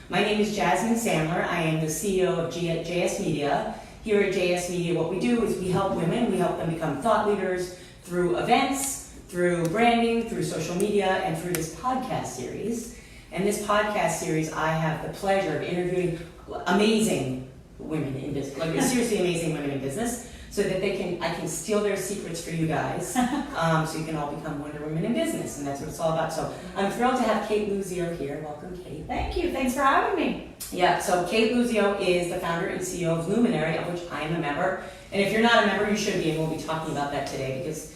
My name is Jasmine Sandler. I am the CEO of JS Media. Here at JS Media, what we do is we help women, we help them become thought leaders through events, through branding, through social media, and through this podcast series. And this podcast series, I have the pleasure of interviewing amazing women in business, like seriously amazing women in business, so that I can steal their secrets for you guys, so you can all become Wonder Women in business, and that's what it's all about. So I'm thrilled to have Cate Luzio here. Welcome, Cate. Thank you. Thanks for having me. Yeah, so Cate Luzio is the founder and CEO of Luminary, of which I am a member. And if you're not a member, you should be, and we'll be talking about that today because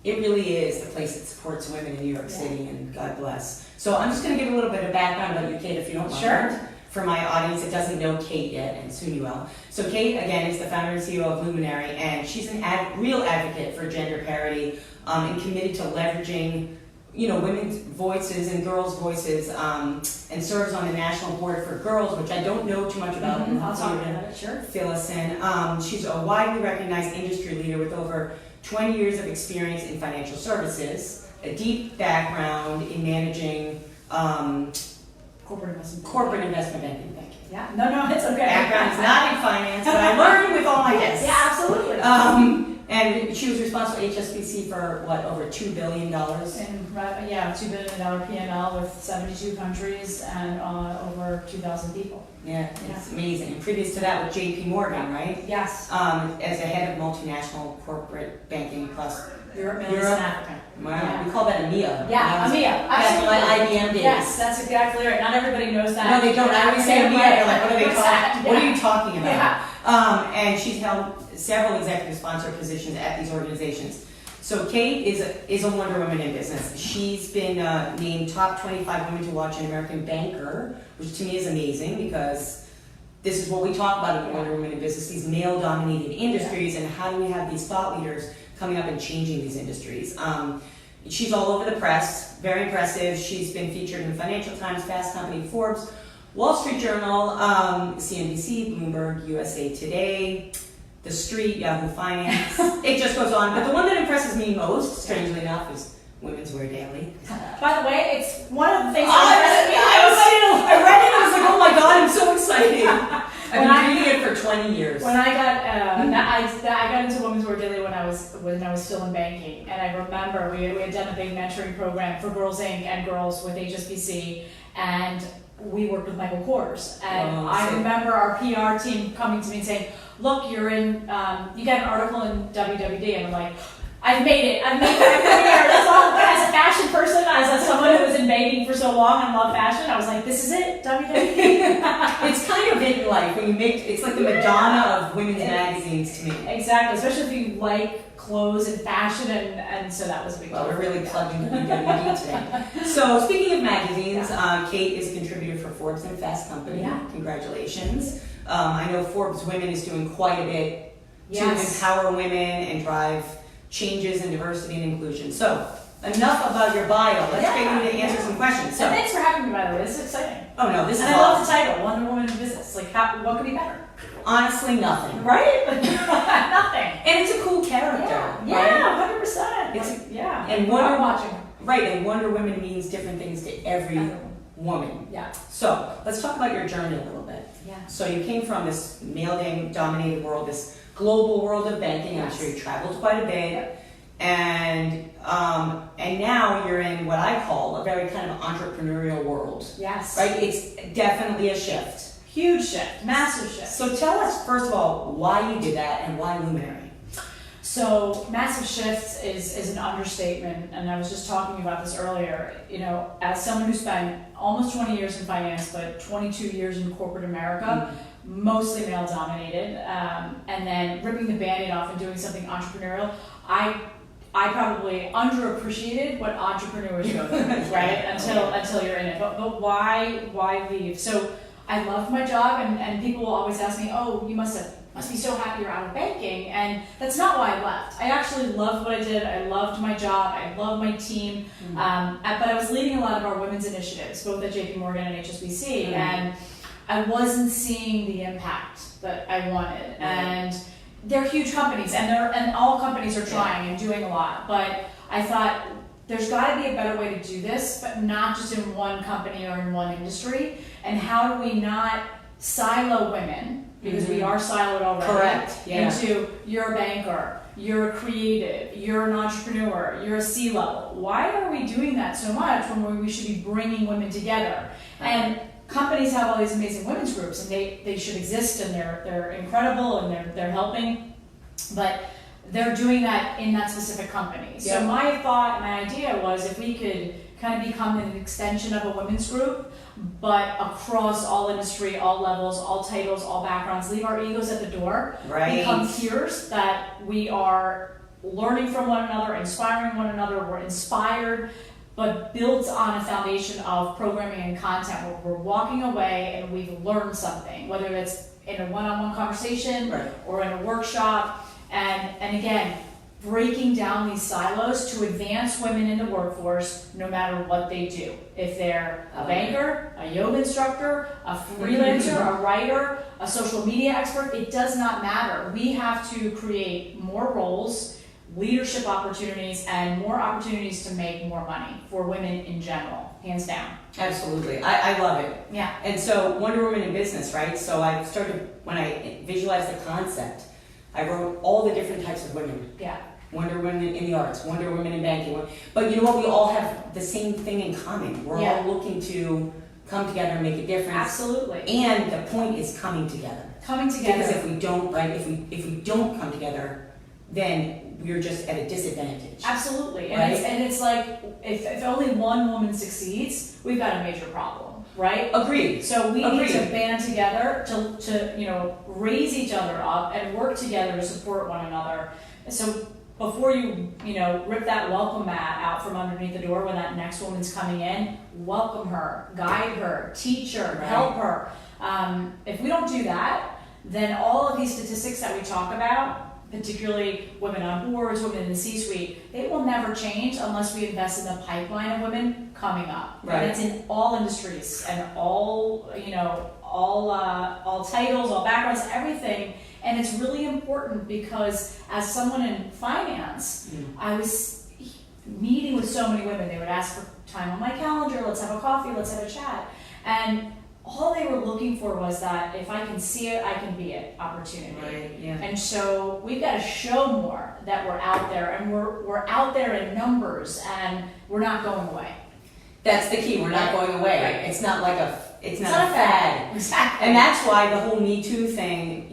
it really is the place that supports women in New York City, and God bless. So I'm just going to give a little bit of background about you, Cate, if you don't mind. Sure. For my audience that doesn't know Cate yet, and soon you will. So Cate, again, is the founder and CEO of Luminary, and she's an real advocate for gender parity and committed to leveraging women's voices and girls' voices, and serves on the National Board for Girls, which I don't know too much about. I'll talk about it, sure. Fill us in. She's a widely recognized industry leader with over 20 years of experience in financial services, a deep background in managing Corporate investment banking. Thank you. Yeah. No, it's okay. Background is not in finance, but I learned with all my guests. Yeah, absolutely. And she was responsible for HSBC for over $2 billion. And $2 billion P&L with 72 countries and over 2,000 people. Yeah, it's amazing. And previous to that with JP Morgan, right? Yes. As a head of multinational corporate banking across Europe, Middle East, and Africa. Wow, Yeah. we call that EMEA. Yeah, EMEA. Absolutely. That's like IBM days. Yes, that's exactly right. Not everybody knows that. No, they don't. I always say EMEA. They're like, what are they talking? Yeah. What are you talking about? Yeah. And she's held several executive sponsor positions at these organizations. So Cate is a Wonder Woman in business. She's been named top 25 women to watch in American Banker, which to me is amazing because this is what we talk about in Wonder Woman in business, these male-dominated industries, and how do we have these thought leaders coming up and changing these industries. She's all over the press, very impressive. She's been featured in the Financial Times, Fast Company, Forbes, Wall Street Journal, CNBC, Bloomberg, USA Today, TheStreet, Yahoo Finance. It just goes on. But the one that impresses me most, strangely enough, is Women's Wear Daily. By the way, it's one of the things I read it and I was like, oh my God, I'm so excited. I've been reading it for 20 years. When I got I got into Women's Wear Daily when I was still in banking, and I remember we had done a big mentoring program for Girls Inc. and girls with HSBC, and we worked with Michael Kors. And I remember our PR team coming to me and saying, "Look, you're in. You got an article in WWD," and I'm like, I've made it. I'm here. That's all. As a fashion person, as someone who was in banking for so long and loved fashion, I was like, this is it, WWD. It's kind of in life when you make. It's like the Madonna of women's magazines to me. Exactly, especially if you like clothes and fashion, and so that was a big deal. Well, we're really plugged into WWD today. So speaking of magazines, Cate is a contributor for Forbes and Fast Company. Yeah. Congratulations. I know Forbes Women is doing quite a bit to empower women and drive changes in diversity and inclusion. So, enough about your bio. Let's get you to answer some questions. So, thanks for having me, by the way. This is exciting. Oh no, this is I love the title, Wonder Woman in Business. Like, what could be better? Honestly, nothing. Right? Nothing. And it's a cool character. Yeah, right? 100%. It's, and Wonder watching. Right, and Wonder Woman means different things to every woman. Yeah. So, let's talk about your journey a little bit. Yeah. So, you came from this male-dominated world, this global world of banking. I'm sure you traveled quite a bit. And now you're in what I call a very kind of entrepreneurial world. Yes. Right? It's definitely a shift. Huge shift. Massive shift. So tell us, first of all, why you did that and why Luminary? So massive shift is an understatement, and I was just talking about this earlier. As someone who spent almost 20 years in finance, but 22 years in corporate America, mostly male dominated, and then ripping the Band-Aid off and doing something entrepreneurial, I probably underappreciated what entrepreneurs go through, right? Until you're in it. But why leave? So I loved my job, and people will always ask me, "Oh, you must be so happy you're out of banking," and that's not why I left. I actually loved what I did. I loved my job. I loved my team. But I was leading a lot of our women's initiatives, both at JP Morgan and HSBC, and I wasn't seeing the impact that I wanted. And they're huge companies, and all companies are trying and doing a lot. But I thought there's got to be a better way to do this, but not just in one company or in one industry. And how do we not silo women, because we are siloed already, Correct. Yeah. into you're a banker, you're a creative, you're an entrepreneur, you're a C-level. Why are we doing that so much when we should be bringing women together? And companies have all these amazing women's groups, and they should exist, and they're incredible, and they're helping, but they're doing that in that specific company. So my idea was if we could kind of become an extension of a women's group, but across all industry, all levels, all titles, all backgrounds, leave our egos at the door, become peers that we are learning from one another, inspiring one another, we're inspired, but built on a foundation of programming and content where we're walking away and we've learned something, whether it's in a one-on-one conversation or in a workshop. And again, breaking down these silos to advance women in the workforce no matter what they do. If they're a banker, a yoga instructor, a freelancer, a writer, a social media expert, it does not matter. We have to create more roles, leadership opportunities, and more opportunities to make more money for women in general, hands down. Absolutely. I love it. Yeah. And so Wonder Woman in business, right? So I started, when I visualized the concept, I wrote all the different types of women. Yeah. Wonder Women in the arts, Wonder Women in banking. But you know what? We all have the same thing in common. We're all looking to come together and make a difference. Absolutely. And the point is coming together. Coming together. Because if we don't, right, if we don't come together, then we're just at a disadvantage. Absolutely. Right? And it's like, if only one woman succeeds, we've got a major problem, right? Agreed. So we need to band together to raise each other up and work together to support one another. So before you rip that welcome mat out from underneath the door when that next woman's coming in, welcome her, guide her, teach her, help her. If we don't do that, then all of these statistics that we talk about, particularly women on boards, women in the C-suite, they will never change unless we invest in the pipeline of women coming up. Right. And it's in all industries and all titles, all backgrounds, everything. And it's really important because as someone in finance, I was meeting with so many women. They would ask for time on my calendar, let's have a coffee, let's have a chat. And all they were looking for was that if I can see it, I can be it opportunity. Right, yeah. And so we've got to show more that we're out there, and we're out there in numbers, and we're not going away. That's the key. We're not going away. Right. It's not like it's not a fad. Exactly. And that's why the whole Me Too thing,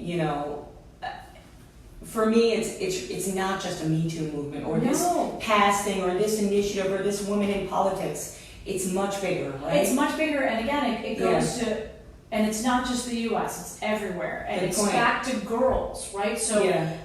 for me, it's not just a Me Too movement or this past thing or this initiative or this women in politics. It's much bigger, right? It's much bigger, and again, it goes to, and it's not just the U.S., it's everywhere, and it's back to girls, right? So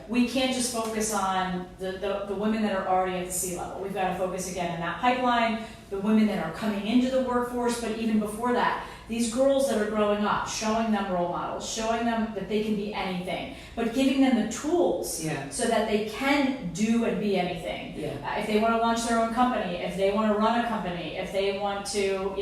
we can't just focus on the women that are already at the C level. We've got to focus again in that pipeline, the women that are coming into the workforce, but even before that, these girls that are growing up, showing them role models, showing them that they can be anything, but giving them the tools so that they can do and be anything. If they want to launch their own company, if they want to run a company, if they want to,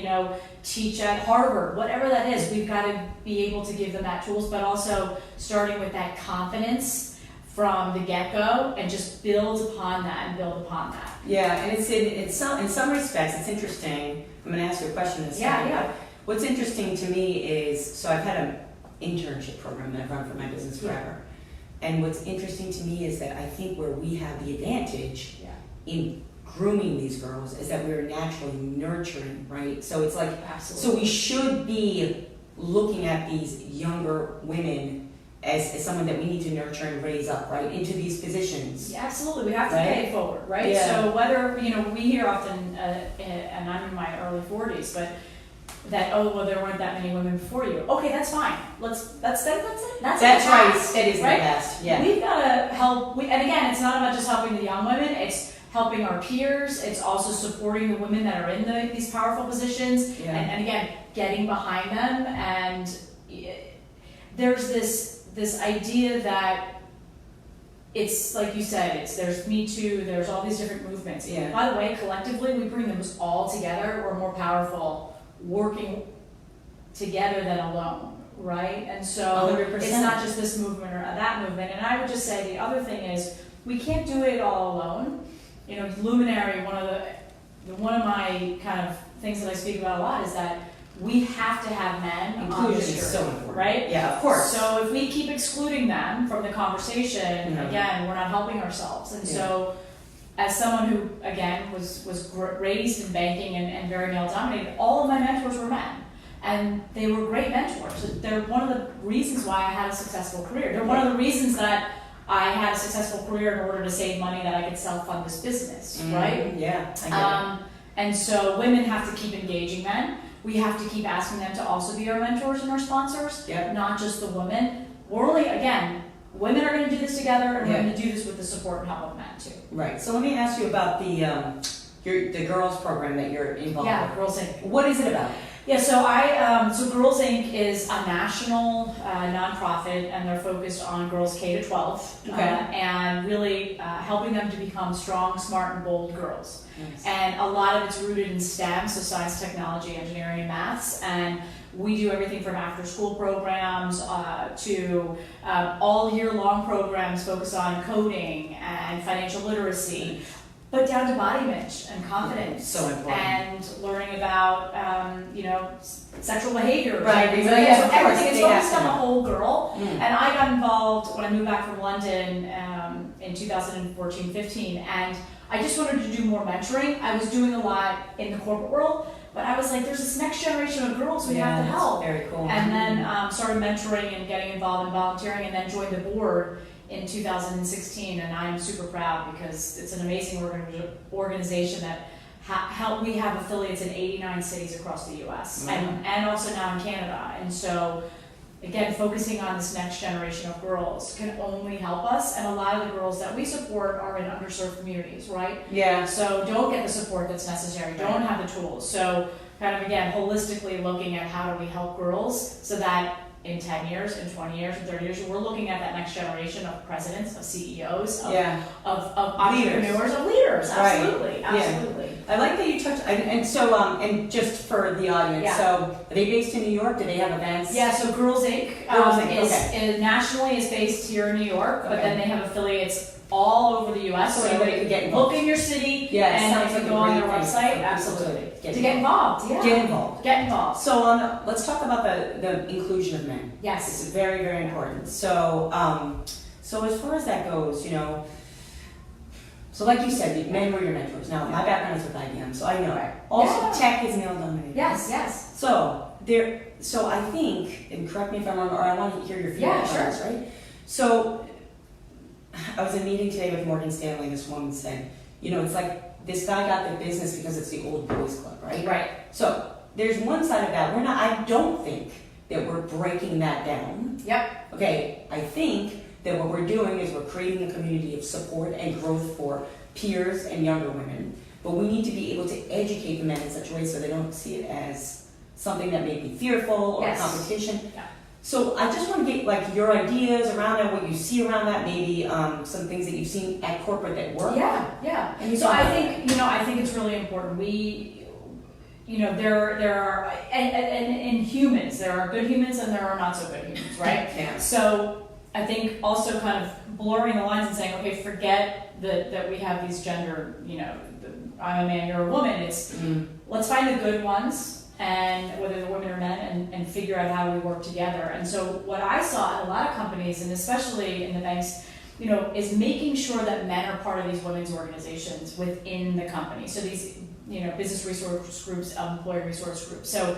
teach at Harvard, whatever that is, we've got to be able to give them that tools, but also starting with that confidence from the get-go and just build upon that and build upon that. Yeah, and in some respects, it's interesting. I'm going to ask you a question in a second. Yeah. What's interesting to me is, so I've had an internship program that I've run for my business forever. And what's interesting to me is that I think where we have the advantage in grooming these girls is that we're naturally nurturing, right? So it's like, so we should be looking at these younger women as someone that we need to nurture and raise up, right, into these positions. Yeah, absolutely, we have to pay it forward, right? Yeah. So whether, we hear often, and I'm in my early 40s, but that, there weren't that many women before you. Okay, that's fine. That's it. That's right. That is right? the best. Yeah. We've got to help. And again, it's not about just helping the young women. It's helping our peers. It's also supporting the women that are in these powerful positions. Yeah. And again, getting behind them. And there's this idea that it's like you said. There's Me Too. There's all these different movements. Yeah. By the way, collectively, we bring them all together. We're more powerful working together than alone, right? And so 100%. It's not just this movement or that movement. And I would just say the other thing is we can't do it all alone. Luminary, one of one of my kind of things that I speak about a lot is that we have to have men on Inclusion this is so important. right? Yeah, of course. So if we keep excluding them from the conversation, Mhm. again, we're not helping ourselves. And Yeah. so, as someone who, again, was raised in banking and very male dominated, all of my mentors were men. And they were great mentors. They're one of the reasons why I had a successful career. They're one of the reasons that I had a successful career in order to save money that I could self-fund this business, right? Yeah, I get it. And so women have to keep engaging men. We have to keep asking them to also be our mentors and our sponsors, Yep. not just the women. We're only, again, women are going to do this together, and we're Yeah. going to do this with the support and help of men too. Right. So let me ask you about the girls program that you're involved Yeah, with. Girls Inc. What is it about? Yeah, so so Girls Inc. is a national nonprofit, and they're focused on girls K to 12, Okay. and really helping them to become strong, smart, and bold girls. Nice. And a lot of it's rooted in STEM, so science, technology, engineering, and maths. And we do everything from after-school programs to all year-long programs focused on coding and financial literacy, but down to body image and confidence. So important. And learning about, sexual behavior. Right, So yeah, of course, everything is they focused have on to. the whole girl. Mm. And I got involved when I moved back from London in 2014-15, and I just wanted to do more mentoring. I was doing a lot in the corporate world, but I was like, there's this next generation of girls we have to that's help. Very cool. And then started mentoring and getting involved in volunteering, and then joined the board in 2016. And I'm super proud because it's an amazing organization that we have affiliates in 89 cities across the U.S. and also now in Canada. And so, again, focusing on this next generation of girls can only help us. And a lot of the girls that we support are in underserved communities, right? Yeah. So don't get the support that's necessary, don't have the tools. So kind of, again, holistically looking at how do we help girls so that in 10 years, in 20 years, in 30 years, we're looking at that next generation of presidents, of CEOs, of entrepreneurs, of leaders. Absolutely, Right. absolutely. I like that you touched, and so, and just for the audience, Yeah. so are they based in New York? Do they have events? Yeah, so Girls Inc. Girls Inc., is nationally is based here in New York, but Okay. then they have affiliates all over the U.S. So anybody could get involved. Look in your city, Yeah, it and sounds if you like go a on great their thing website, for people absolutely. to Get involved, yeah. Get involved. Get involved. So let's talk about the inclusion of men. Yes. It's very, very important. So, so as far as that goes, so like you said, men were your mentors. Now, my background is with IBM, so I know. Right. Also, Yeah. tech is male dominated. Yes. So I think, and correct me if I'm wrong, or I want to hear your feedback Yeah, on sure. this, right? So I was in a meeting today with Morgan Stanley. This woman said, it's like this guy got the business because it's the old boys club, right? Right. So there's one side of that. I don't think that we're breaking that down. Yep. Okay, I think that what we're doing is we're creating a community of support and growth for peers and younger women. But we need to be able to educate the men in such a way so they don't see it as something that may be fearful or Yes. competition. Yeah. So I just want to get your ideas around that, what you see around that, maybe some things that you've seen at corporate that work. Yeah. And you So talk I about think it's really important. There are and in humans, there are good humans and there are not so good humans, right? Yeah. So I think also kind of blurring the lines and saying, okay, forget that we have these gender, I'm a man, you're a woman. It's let's find the good ones, and whether they're women or men, and figure out how we work together. And so what I saw in a lot of companies, and especially in the banks, is making sure that men are part of these women's organizations within the company. So these, business resource groups, employee resource groups. So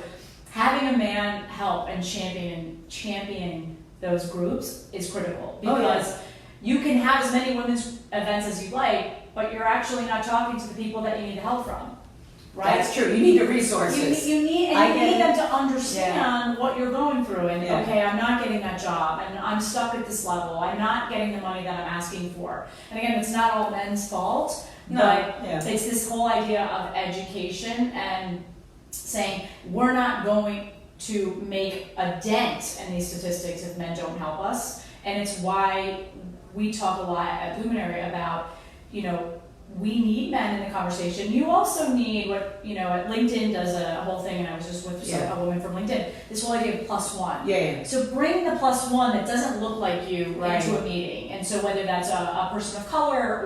having a man help and championing those groups is critical, because you can have as many women's events as you like, but you're actually not talking to the people that you need help from. Right? That's true. You need the resources. You need them to understand what you're going through, and okay, I'm not getting that job, and I'm stuck at this level. I'm not getting the money that I'm asking for. And again, it's not all men's fault, but it's this whole idea of education and saying we're not going to make a dent in these statistics if men don't help us. And it's why we talk a lot at Luminary about, we need men in the conversation. You also need what, at LinkedIn does a whole thing, and I was just with a woman from LinkedIn, this whole idea of +1. Yeah. So bring the +1 that doesn't look like you Right. into a meeting. And so whether that's a person of color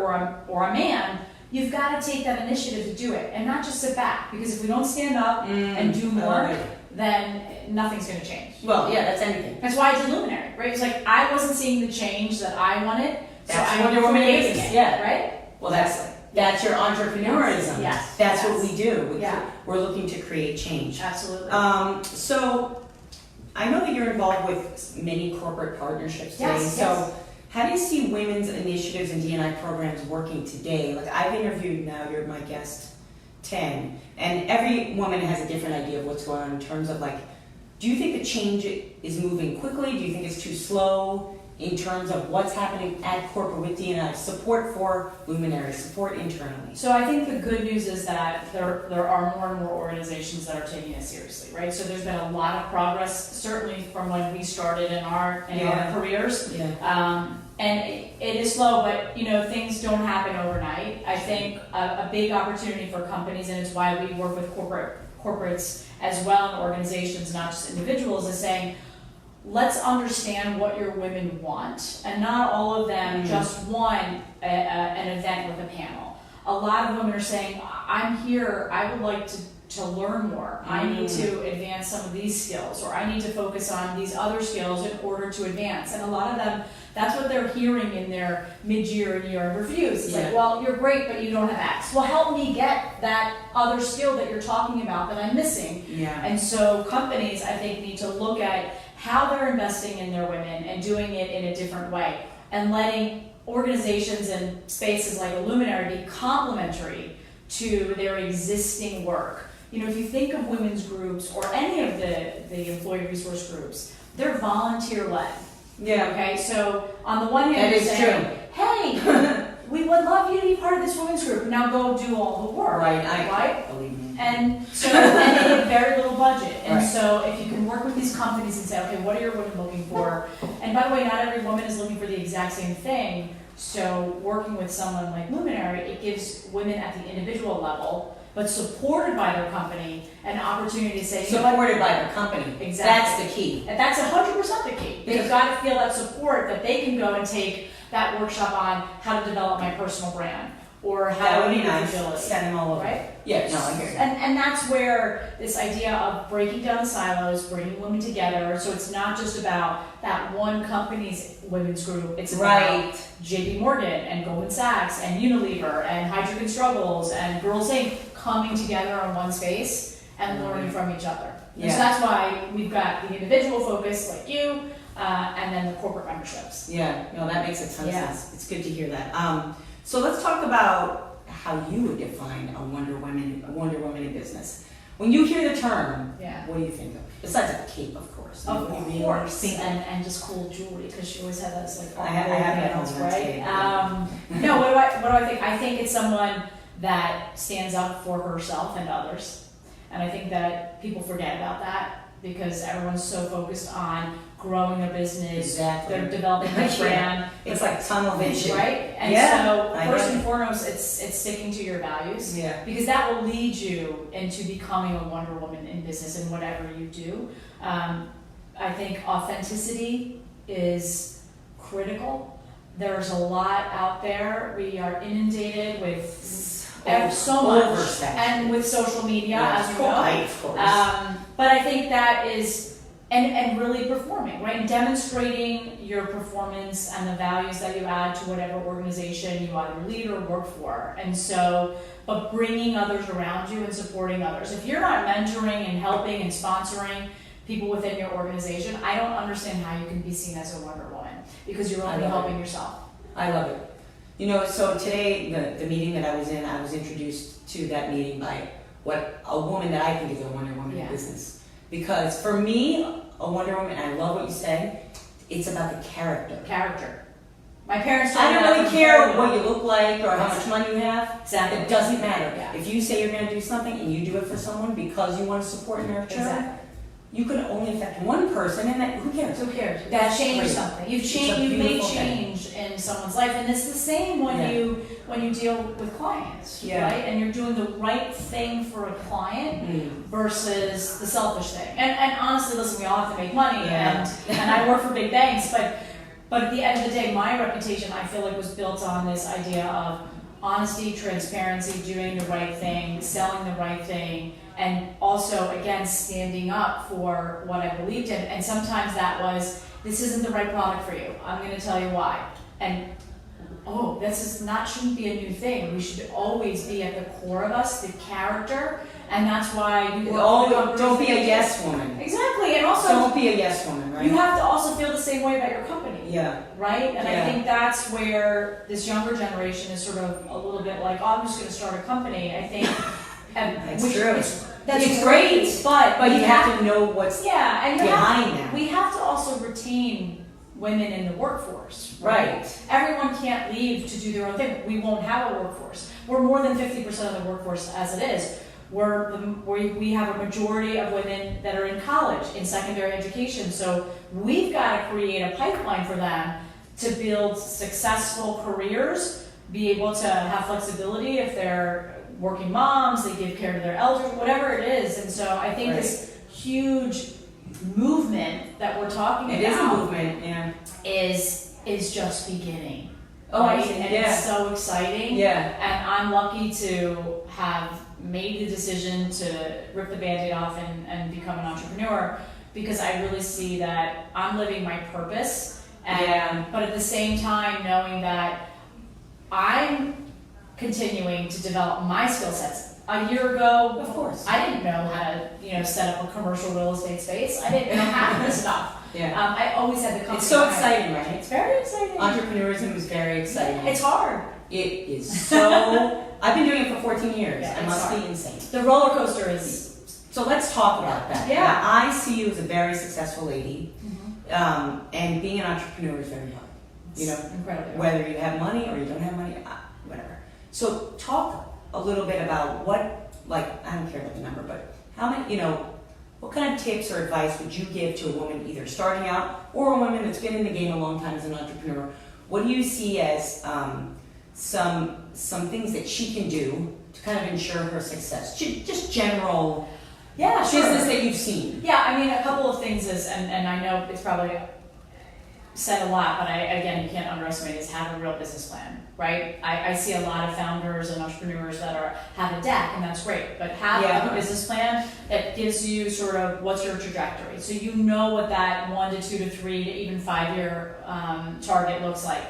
or a man, you've got to take that initiative to do it and not just sit back, because if we don't stand up and do more, then nothing's going to change. Well, yeah, that's anything. That's why I did Luminary, right? It's like I wasn't seeing the change that I wanted, so That's I Wonder Woman created business, it, yeah. right? Well, that's your entrepreneurism. Yes. That's Yes. what we do. Yeah. We're looking to create change. Absolutely. So I know that you're involved with many corporate partnerships today. Yes, So yes. how do you see women's initiatives and D&I programs working today? Like I've interviewed, now you're my guest, 10, and every woman has a different idea of what's going on in terms of like, do you think the change is moving quickly? Do you think it's too slow in terms of what's happening at corporate with D&I? Support for Luminary, support internally. So I think the good news is that there are more and more organizations that are taking it seriously, right? So there's been a lot of progress, certainly from when we started in our careers. Yeah. And it is slow, but things don't happen overnight. I think a big opportunity for companies, and it's why we work with corporates as well, and organizations, not just individuals, is saying, let's understand what your women want, and not all of them just want an event with a panel. A lot of women are saying, I'm here, I would like to learn more. I need to advance some of these skills, or I need to focus on these other skills in order to advance. And a lot of them, that's what they're hearing in their mid-year and year reviews. It's like, well, you're great, but you don't have X. Well, help me get that other skill that you're talking about that I'm missing. Yeah. And so companies, I think, need to look at how they're investing in their women and doing it in a different way, and letting organizations and spaces like a Luminary be complementary to their existing work. If you think of women's groups or any of the employee resource groups, they're volunteer-led. Yeah. Okay, so on the one hand, That is you're saying, hey, we would love you to be part of this women's group. Now go do all the work. Right. Believe me. And so, and they have very little budget. And Right. so if you can work with these companies and say, okay, what are your women looking for? And by the way, not every woman is looking for the exact same thing. So working with someone like Luminary, it gives women at the individual level, but supported by their company, an opportunity to say, Supported by their company. Exactly. That's the key. And that's 100% the key. They've got to feel that support, that they can go and take that workshop on how to develop my personal brand, or how That to would be be nice. agility. Send them all over. Right? Yeah, no, I hear you. And that's where this idea of breaking down the silos, bringing women together, so it's not just about that one company's women's group, it's about JP Morgan and Goldman Sachs and Unilever and Hydrogen Struggles and Girls Inc. coming together in one space and learning from each other. Yeah. So that's why we've got the individual focus like you, and then the corporate memberships. Yeah, no, that makes a ton of Yeah. sense. It's good to hear that. So let's talk about how you would define a Wonder Woman in business. When you hear the term, Yeah. what do you think of? Besides a cape, of course. Of What do you course, think of? and just cool jewelry, because she always had those like I have that bands, on that right? tape. No, what do I think? I think it's someone that stands up for herself and others, and I think that people forget about that because everyone's so focused on growing their business, Exactly. they're developing their brand. It's like tunnel vision. Right? And Yeah, so I first get and it. foremost, it's sticking to your values. Yeah. Because that will lead you into becoming a Wonder Woman in business in whatever you do. I think authenticity is critical. There's a lot out there. We are inundated with so much, Oversaturated. and with social media, as you know. Right, of course. But I think that is, and really performing, right? Demonstrating your performance and the values that you add to whatever organization you either lead or work for. And so, but bringing others around you and supporting others. If you're not mentoring and helping and sponsoring people within your organization, I don't understand how you can be seen as a Wonder Woman, because you're only helping yourself. I love it. So today, the meeting that I was in, I was introduced to that meeting by a woman that I think is a Wonder Woman in business. Because for me, a Wonder Woman, and I love what you say, it's about the character. My parents told I me don't that really from care very what young. you look like or how much money you have. Exactly. It doesn't matter. Yeah. If you say you're going to do something and you do it for someone because you want to support and nurture, Exactly. you can only affect one person, and who cares? Who cares? That's You've changed great. something. You've It's a changed. You've made beautiful thing. change in someone's life, and it's the same when you deal with clients, right? And you're doing the right thing for a client versus the selfish thing. And honestly, listen, we all have to make money, and I work for big banks, but at the end of the day, my reputation, I feel like, was built on this idea of honesty, transparency, doing the right thing, selling the right thing, and also, again, standing up for what I believed in. And sometimes that was, this isn't the right product for you. I'm going to tell you why. And shouldn't be a new thing. We should always be at the core of us, the character, and that's why you don't be a yes woman. Exactly, and also don't be a yes woman, right? You have to also feel the same way about your company. Yeah. Right? And yeah. I think that's where this younger generation is sort of a little bit like, I'm just going to start a company. I think, that's true. It's great, but you have to know what's and behind that. We have to also retain women in the workforce, right? Everyone can't leave to do their own thing. We won't have a workforce. We're more than 50% of the workforce as it is. We have a majority of women that are in college, in secondary education. So we've got to create a pipeline for them to build successful careers, be able to have flexibility if they're working moms, they give care to their elders, whatever it is. And so I think this huge movement that we're talking about, it is a movement, yeah, is just beginning. Oh, right? I see. And yeah. It's so exciting. Yeah. And I'm lucky to have made the decision to rip the Band-Aid off and become an entrepreneur, because I really see that I'm living my purpose. But at the same time, knowing that I'm continuing to develop my skill sets. A year ago, of course, I didn't know how to, set up a commercial real estate space. I didn't know half of this stuff. Yeah. I always had the company. It's so exciting, right? It's very exciting. Entrepreneurism is very exciting. It's hard. It is so. I've been doing it for 14 years. Yeah, it must be insane. The roller coaster is. So let's talk about that. Yeah. Now, I see you as a very successful lady, and being an entrepreneur is very hard. Incredibly hard. Whether you have money or you don't have money, whatever. So talk a little bit about I don't care about the number, but how many, what kind of tips or advice would you give to a woman either starting out or a woman that's been in the game a long time as an entrepreneur? What do you see as some things that she can do to kind of ensure her success? Just general business that you've seen. Yeah, I mean, a couple of things is, and I know it's probably said a lot, but again, you can't underestimate, is have a real business plan, right? I see a lot of founders and entrepreneurs that have a deck, and that's great, but have a business plan that gives you sort of what's your trajectory. So you know what that 1 to 2 to 3 to even 5 year target looks like.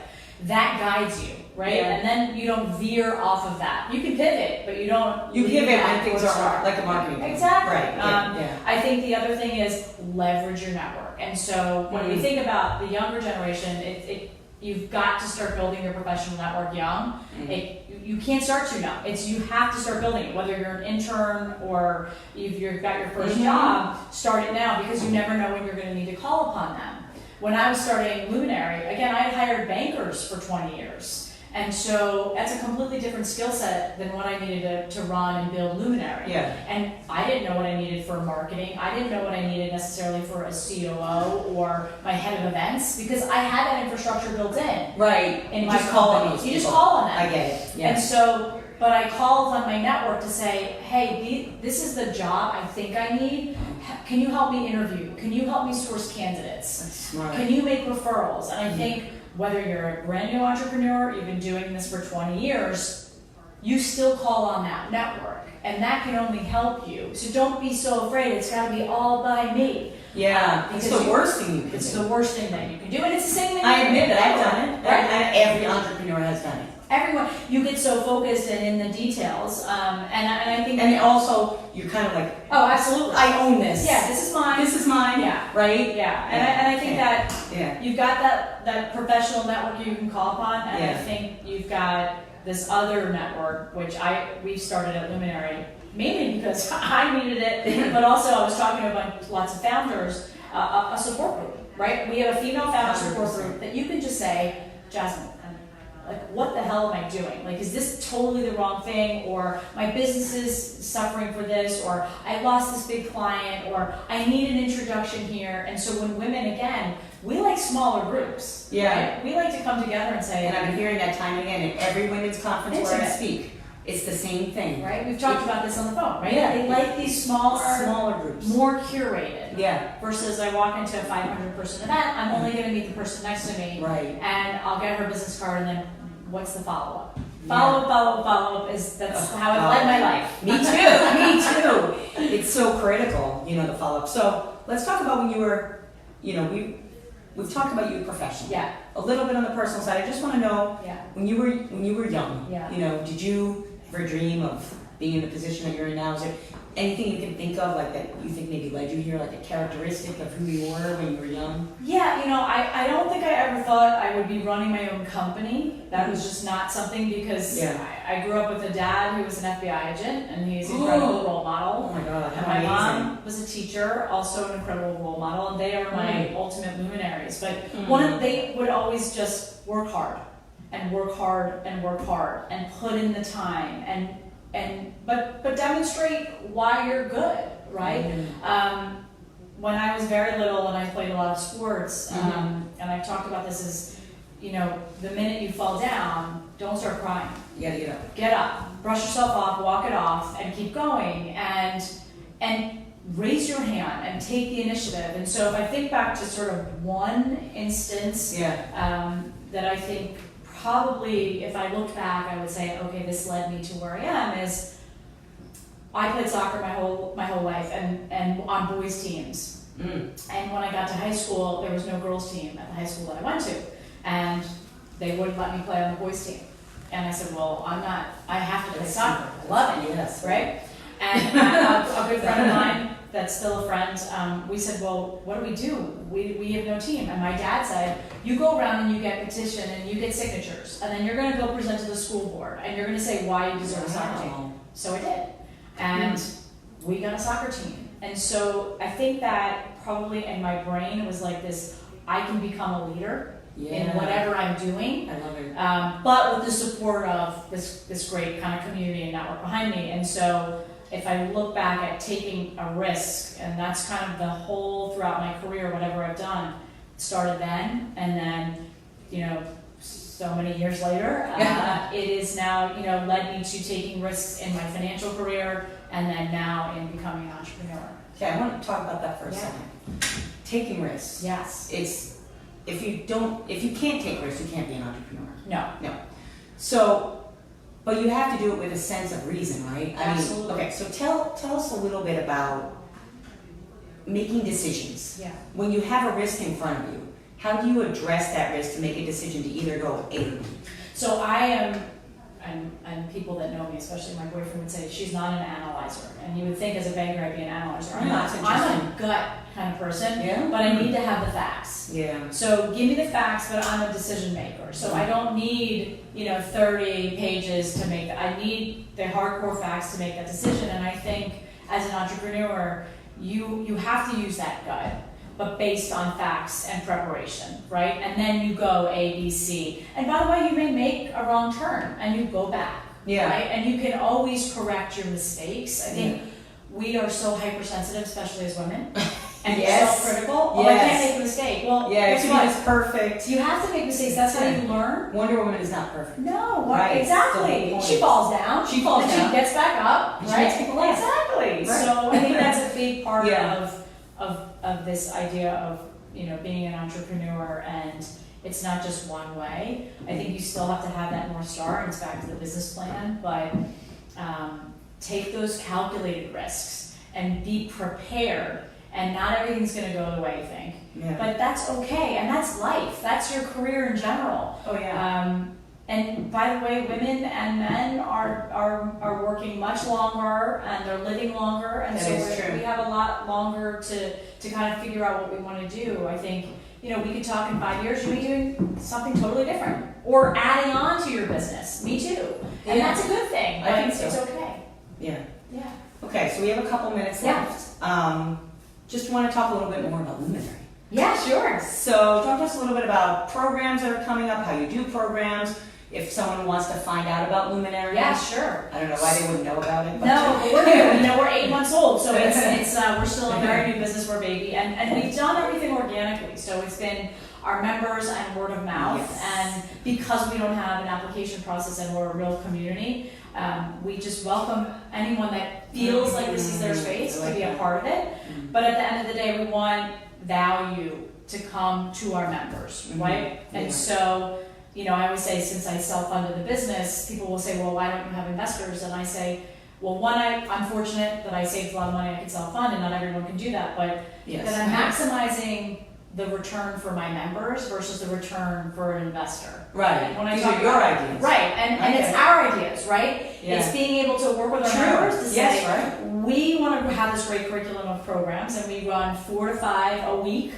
That guides you, right? Yeah. And then you don't veer off of that. You can pivot, but you don't. You pivot when things are like a marketing plan. Exactly. Right. I think the other thing is leverage your network. And so when we think about the younger generation, you've got to start building your professional network young. You can't start too young. You have to start building it. Whether you're an intern or you've got your first job, start it now, because you never know when you're going to need to call upon them. When I was starting Luminary, again, I had hired bankers for 20 years. And so that's a completely different skill set than what I needed to run and build Luminary. Yeah. And I didn't know what I needed for marketing. I didn't know what I needed necessarily for a COO or my head of events, because I had that infrastructure built in. Right. In You my just call on company. those You people. just call on them. I get it. Yeah. And so, but I called on my network to say, hey, this is the job I think I need. Can you help me interview? Can you help me source candidates? That's smart. Can you make referrals? And I think whether you're a brand new entrepreneur, you've been doing this for 20 years, you still call on that network. And that can only help you. So don't be so afraid it's got to be all by me. Yeah, it's the worst thing you can do. It's the worst thing that you can do. And it's the same thing. I admit that I've done it. Right? And every entrepreneur has done it. Everyone, you get so focused and in the details, and I think. And also, you're kind of like, oh, absolutely, I own this. Yeah, this is mine. This is mine. Yeah. Right. Yeah, and I think that you've got that professional network you can call upon, and I think you've got this other network which we've started at Luminary mainly because I needed it, but also I was talking to lots of founders, a support group. Right, we have a female founder support group that you can just say, Jasmine, like, what the hell am I doing? Like, is this totally the wrong thing? Or my business is suffering for this, or I lost this big client, or I need an introduction here. And so when women, again, we like smaller groups. Yeah. Right? We like to come together and say, and I've been hearing that time and again at every women's conference where I speak. It's the same thing. Right? We've talked about this on the phone, right? Yeah. They like these smaller groups. More curated. Yeah. Versus I walk into a 500-person event, I'm only going to meet the person next to me. Right. And I'll get her business card, and then what's the follow-up? Follow up that's how I've led my life. Me too. It's so critical, the follow up. So let's talk about when you were, we've talked about you professionally. Yeah. A little bit on the personal side. I just want to know, Yeah. when you were young, Yeah. did you ever dream of being in the position that you're in now? Is there anything you can think of like that you think maybe led you here, like a characteristic of who you were when you were young? Yeah, I don't think I ever thought I would be running my own company. That was just not something because I grew up with a dad who was an FBI agent, and he's an incredible role model. Oh my God, and how my amazing. mom was a teacher, also an incredible role model, and they are my ultimate luminaries. But they would always just work hard and work hard and work hard and put in the time but demonstrate why you're good, right? When I was very little and I played a lot of sports, and I've talked about this as, the minute you fall down, don't start crying. You gotta get up. Get up, brush yourself off, walk it off, and keep going, and raise your hand and take the initiative. And so if I think back to sort of one instance that I think probably, if I looked back, I would say, okay, this led me to where I am, is I played soccer my whole life and on boys teams. And when I got to high school, there was no girls team at the high school that I went to, and they wouldn't let me play on the boys team. And I said, well, I have to play soccer. I love it, yes, right? And a good friend of mine that's still a friend, we said, well, what do? We have no team. And my dad said, you go around and you get petition and you get signatures, and then you're going to go present to the school board, and you're going to say why you deserve a soccer team. So I did. And we got a soccer team. And so I think that probably in my brain it was like this, I can become a leader in whatever I'm doing. I love it. But with the support of this great kind of community and network behind me. And so if I look back at taking a risk, and that's kind of the whole throughout my career, whatever I've done, started then, and then, so many years later, it is now, led me to taking risks in my financial career, and then now in becoming an entrepreneur. Okay, I want to talk about that for a second. Taking risks. Yes. If you can't take risks, you can't be an entrepreneur. No. So, but you have to do it with a sense of reason, right? Absolutely. Okay, so tell us a little bit about making decisions. Yeah. When you have a risk in front of you, how do you address that risk to make a decision to either go A or B? So I am, and people that know me, especially my boyfriend, would say she's not an analyzer. And you would think as a banker I'd be an analyzer. I'm not. I'm a gut kind of person, but I need to have the facts. Yeah. So give me the facts, but I'm a decision maker. So I don't need 30 pages to make that. I need the hardcore facts to make that decision. And I think as an entrepreneur, you have to use that gut, but based on facts and preparation, right? And then you go A, B, C. And by the way, you may make a wrong turn and you go back, right? And you can always correct your mistakes. I think we are so hypersensitive, especially as women, and self-critical. Oh, I can't make a mistake. Well, guess what? It's perfect. You have to make mistakes. That's how you learn. Wonder Woman is not perfect. No, right. Exactly. She falls down. She falls down. She gets back up. And right? She makes people laugh. Exactly. Right. So I think that's a big part of this idea of being an entrepreneur, and it's not just one way. I think you still have to have that North Star, and it's back to the business plan, but take those calculated risks and be prepared. And not everything's going to go the way you think, but that's okay, and that's life. That's your career in general. Oh yeah. And by the way, women and men are working much longer, and they're living longer, and so we have a lot longer to kind of figure out what we want to do. I think we could talk in 5 years. You may be doing something totally different, or adding on to your business. Me too, and that's a good thing. I think so. It's okay. Yeah. Yeah. Okay, so we have a couple minutes left. Just want to talk a little bit more about Luminary. Yeah, sure. So talk to us a little bit about programs that are coming up, how you do programs, if someone wants to find out about Luminary. Yeah, sure. I don't know why they wouldn't know about it. But no, we're new. We're 8 months old, so it's we're still a very new business. We're a baby, and we've done everything organically. So it's been our members and word of mouth, and because we don't have an application process and we're a real community, we just welcome anyone that feels like this is their space to be a part of it. But at the end of the day, we want value to come to our members, right? And so I always say, since I self-funded the business, people will say, well, why don't you have investors? And I say, well, one, I'm fortunate that I saved a lot of money I could self-fund, and not everyone can do that, but that I'm maximizing the return for my members versus the return for an investor. Right. And when These are your ideas. Right, and it's our ideas, right? Yeah. It's being able to work with our members to say, we want to have this great curriculum of programs, and we run 4 to 5 a week.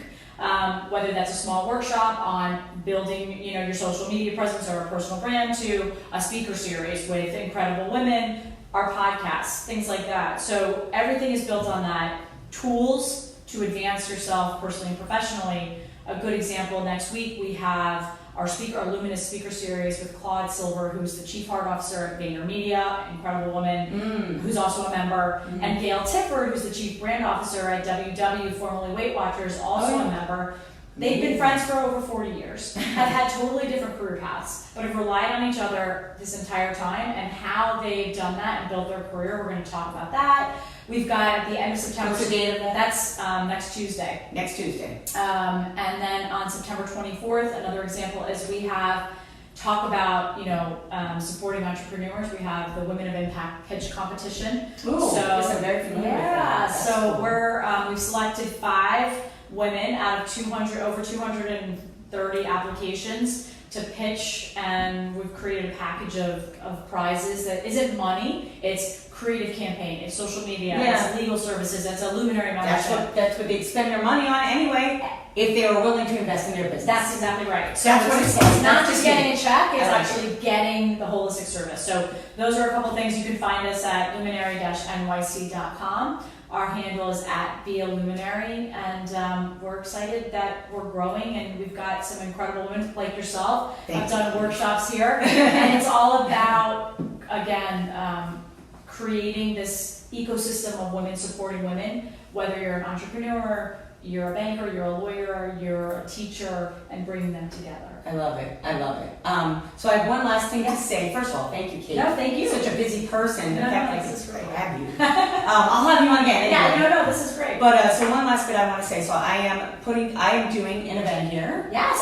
Whether that's a small workshop on building, your social media presence or a personal brand, to a speaker series with incredible women, our podcasts, things like that. So everything is built on that. Tools to advance yourself personally and professionally. A good example, next week we have our Luminous speaker series with Claude Silver, who's the Chief Heart Officer at VaynerMedia, incredible woman, who's also a member, and Gail Tifford, who's the Chief Brand Officer at WW, formerly Weight Watchers, also a member. They've been friends for over 40 years, have had totally different career paths, but have relied on each other this entire time, and how they've done that and built their career. We're going to talk about that. We've got at the end of September. What's the date of that? That's next Tuesday. Next Tuesday. And then on September 24th, another example is we have talk about, supporting entrepreneurs. We have the Women of Impact pitch competition. Ooh, yes, I'm very familiar with that. That's so cool. We've selected 5 women out of over 230 applications to pitch, and we've created a package of prizes that isn't money. It's creative campaign, it's social media, it's legal services, it's a Luminary membership. That's what they'd spend their money on anyway, if they were willing to invest in their business. That's exactly right. So That's what it's it's not just getting a check, it's like actually getting the holistic service. So those are a couple things. You can find us at luminary-nyc.com. Our handle is at @BeALuminary, and we're excited that we're growing, and we've got some incredible women like yourself. I've done workshops here, and it's all about, again, creating this ecosystem of women supporting women, whether you're an entrepreneur, you're a banker, you're a lawyer, you're a teacher, and bringing them together. I love it. So I have one last thing to say. First of all, thank you, Cate. No, thank you. Such a busy person. In fact, this is great. Grab you. I'll have you on again. Anyway. Yeah, this is great. But so one last bit I want to say. So I am doing an event here. Yes.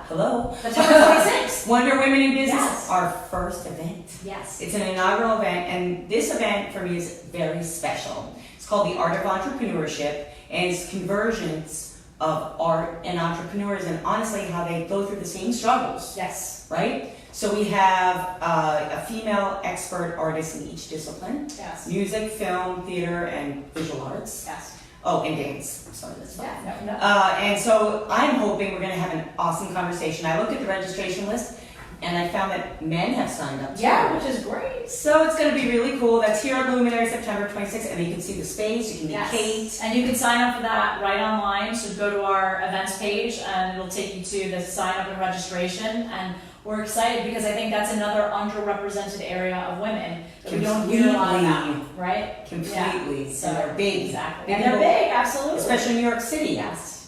Hello. September 26th. Wonder Women in Business. Our first event. Yes. It's an inaugural event, and this event for me is very special. It's called the Art of Entrepreneurship, and it's convergence of art and entrepreneurs, and honestly how they go through the same struggles. Yes. Right? So we have a female expert artist in each discipline. Yes. Music, film, theater, and visual arts. Yes. Oh, and dance. Sorry, that's fine. Yeah, And so I'm hoping we're going to have an awesome conversation. I looked at the registration list, and I found that men have signed up too. Yeah, which is great. So it's going to be really cool. That's here at Luminary, September 26th, and you can see the space, you can meet Cate. And you can sign up for that right online. So go to our events page, and it'll take you to the sign up and registration. And we're excited because I think that's another underrepresented area of women that we don't hear a lot about, right? Completely. Yeah. So and they're big. Exactly. And they're big, absolutely. Especially New York City. Yes.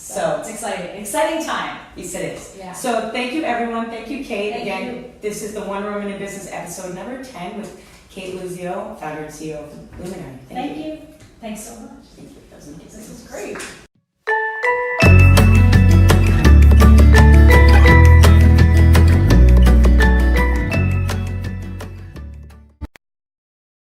So it's exciting. Exciting time. Yes, it is. Yeah. So thank you, everyone. Thank you, Cate. Thank you. This is the Wonder Woman in Business episode number 10 with Cate Luzio, founder and CEO of Luminary. Thank you. Thanks so much.